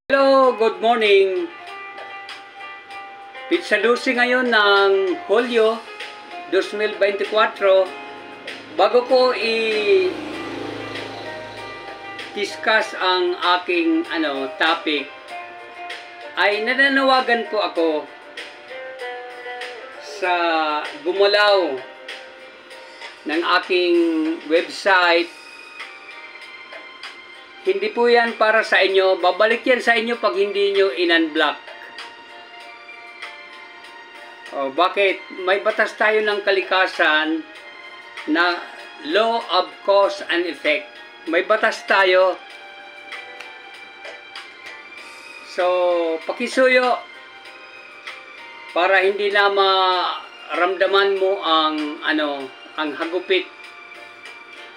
Hello, good morning. Pizza 12 ngayon ng Hulyo 2024. Bago ko i-discuss ang aking topic, ay nananawagan po ako sa gumalaw ng aking website. Hindi po yan para sa inyo. Babalik yan sa inyo pag hindi nyo in-unblock. Bakit? May batas tayo ng kalikasan na law of cause and effect. May batas tayo. So, pakisuyo para hindi na maramdaman mo ang hagupit.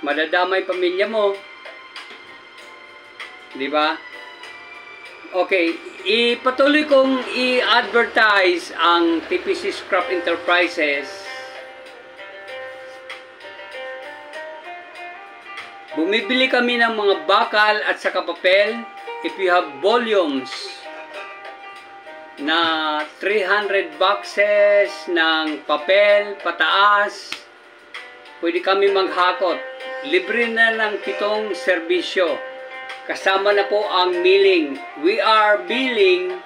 Madadamay pamilya mo. Diba? Okay, ipatuloy kong i-advertise ang TPC Scrap Enterprises. Bumibili kami ng mga bakal at saka papel. If you have volumes na 300 boxes ng papel pataas, pwede kami maghakot. Libre na ng 7 serbisyo. Kasama na po ang milling. We are billing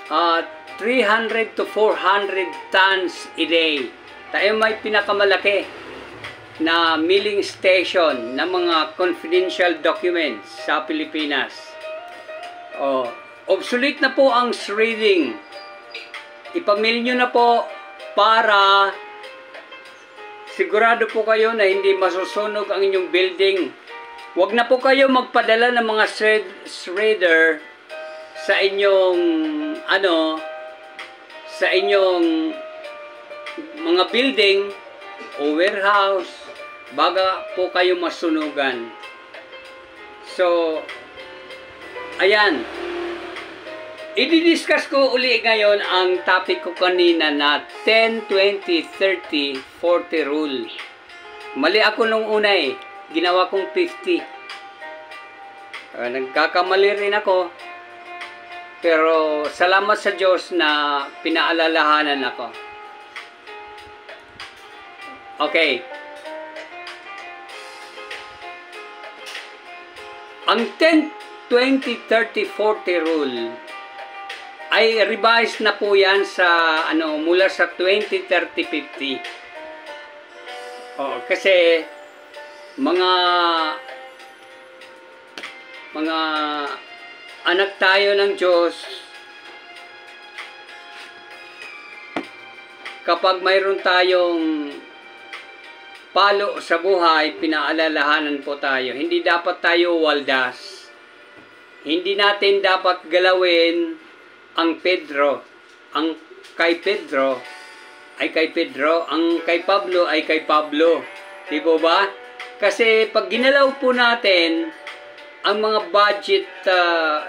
at 300 to 400 tons a day. Tayo may pinakamalaki na milling station ng mga confidential documents sa Pilipinas. Obsolete na po ang shredding. Ipamil nyo na po para sigurado po kayo na hindi masusunog ang inyong building. Huwag na po kayo magpadala ng mga shredder sa inyong mga building o warehouse baga po kayo masunugan. So, ayan. I-discuss ko uli ngayon ang topic ko kanina na 10, 20, 30, 40 rule. Mali ako nung una eh. Ginawa kong 50. Nagkakamali rin ako. Pero salamat sa Diyos na pinaalalahanan ako. Okay. Ang 10, 20, 30, 40 rule ay revised na po yan sa mula sa 20, 30, 50. Kasi mga anak tayo ng Diyos, kapag mayroon tayong palo sa buhay, pinaalalahanan po tayo. Hindi dapat tayo waldas. Hindi natin dapat galawin ang Pedro. Ang kay Pedro ay kay Pedro, ang kay Pablo ay kay Pablo. Di ba? Kasi pag ginalaw po natin ang mga budget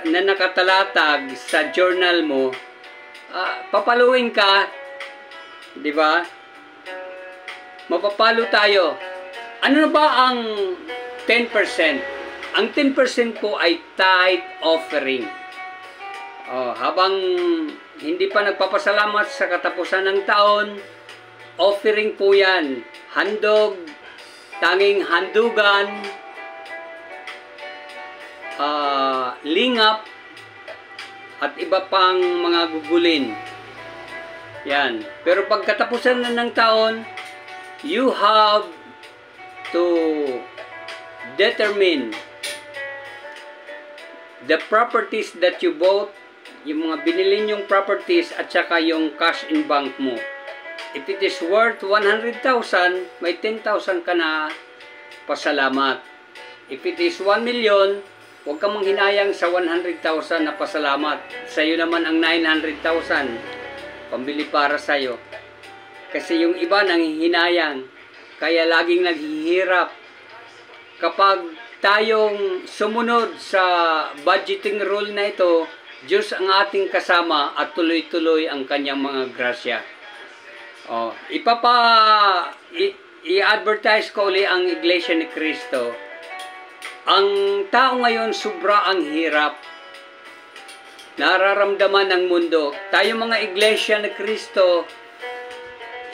na nakatalatag sa journal mo, papaluin ka. Di ba? Mapapalo tayo. Ano na ba ang 10%? Ang 10% po ay tithe offering. Habang hindi pa nagpapasalamat sa katapusan ng taon, offering po yan. Handog, tanging handugan, lingap, at iba pang mga gugulin. Yan. Pero pag katapusan na ng taon, you have to determine the properties that you bought, yung mga binili nyong properties at saka yung cash in bank mo. If it is worth 100,000, may 10,000 ka na pasalamat. If it is 1 million, huwag kang manghinayang sa 100,000 na pasalamat. Sa'yo naman ang 900,000, pambili para sa'yo. Kasi yung iba nanghihinayang, kaya laging naghihirap. Kapag tayong sumunod sa budgeting rule na ito, Diyos ang ating kasama at tuloy-tuloy ang kanyang mga grasya. I-advertise ko uli ang Iglesia ni Cristo Ang tao ngayon sobra ang hirap. Nararamdaman ng mundo. Tayo mga iglesia ni Kristo,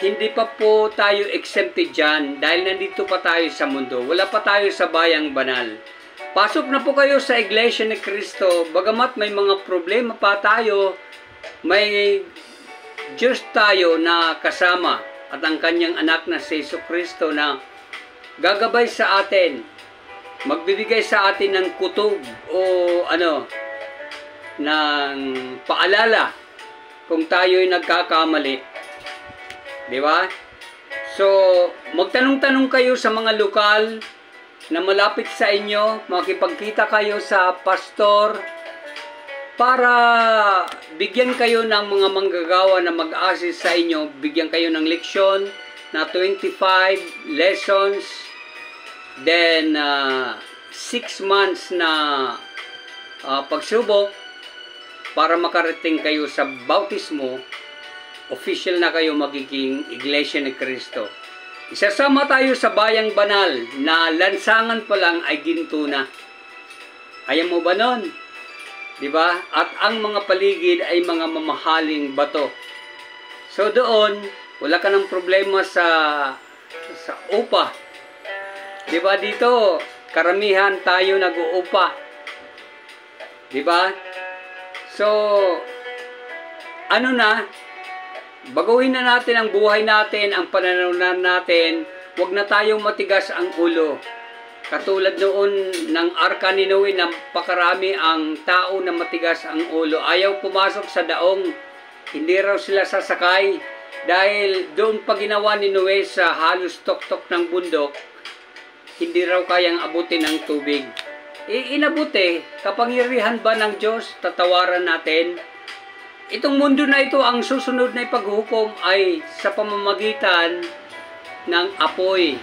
hindi pa po tayo exempted dyan dahil nandito pa tayo sa mundo. Wala pa tayo sa bayang banal. Pasok na po kayo sa iglesia ni Kristo. Bagamat may mga problema pa tayo, may Diyos tayo na kasama at ang kanyang anak na si Jesucristo na gagabay sa atin, magbibigay sa atin ng kutob o ng paalala kung tayo'y nagkakamali. Di ba? So, magtanong-tanong kayo sa mga lokal na malapit sa inyo, makipagkita kayo sa pastor para bigyan kayo ng mga manggagawa na mag-assist sa inyo, bigyan kayo ng leksyon na 25 lessons, then 6 months na pagsubok para makarating kayo sa bautismo, official na kayo magiging Iglesia ni Cristo. Isasama tayo sa bayang banal na lansangan pa lang ay ginto na. Ayaw mo ba nun? Diba? At ang mga paligid ay mga mamahaling bato. So doon, wala ka ng problema sa upa. Diba dito, karamihan tayo nag-uupa. Diba? So, baguhin na natin ang buhay natin, ang pananaw natin, huwag na tayong matigas ang ulo. Katulad noon ng Arka ni Noe, napakarami ang tao na matigas ang ulo. Ayaw pumasok sa daong. Hindi raw sila sasakay. Dahil doon pa ginawa ni Noe sa halos tuktok ng bundok, hindi raw kayang abutin ng tubig. Inabuti, kapangyarihan ba ng Diyos, tatawaran natin? Itong mundo na ito, ang susunod na ipaghukom ay sa pamamagitan ng apoy.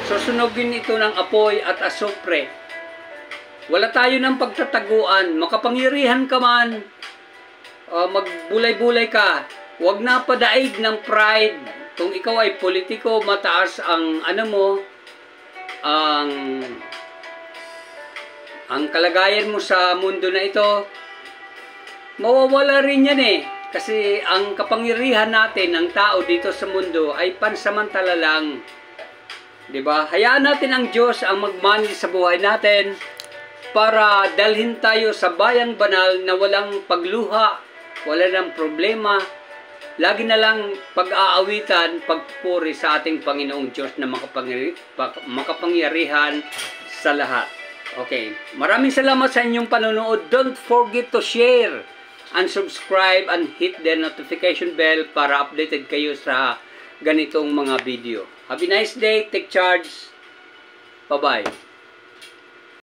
Susunogin ito ng apoy at asupre. Wala tayo ng pagtataguan. Makapangyarihan ka man, magbulay-bulay ka, huwag na padaig ng pride. Kung ikaw ay politiko, mataas ang ang kalagayan mo sa mundo na ito, mawawala rin yan eh. Kasi ang kapangyarihan natin, ng tao dito sa mundo, ay pansamantala lang. Diba? Hayaan natin ang Diyos ang magmanage sa buhay natin para dalhin tayo sa bayang banal na walang pagluha, wala ng problema. Lagi na lang pag-aawitan, pagpupuri sa ating Panginoong Diyos na makapangyarihan sa lahat. Okay. Maraming salamat sa inyong panonood. Don't forget to share and subscribe and hit the notification bell para updated kayo sa ganitong mga video. Have a nice day. Take charge. Bye-bye.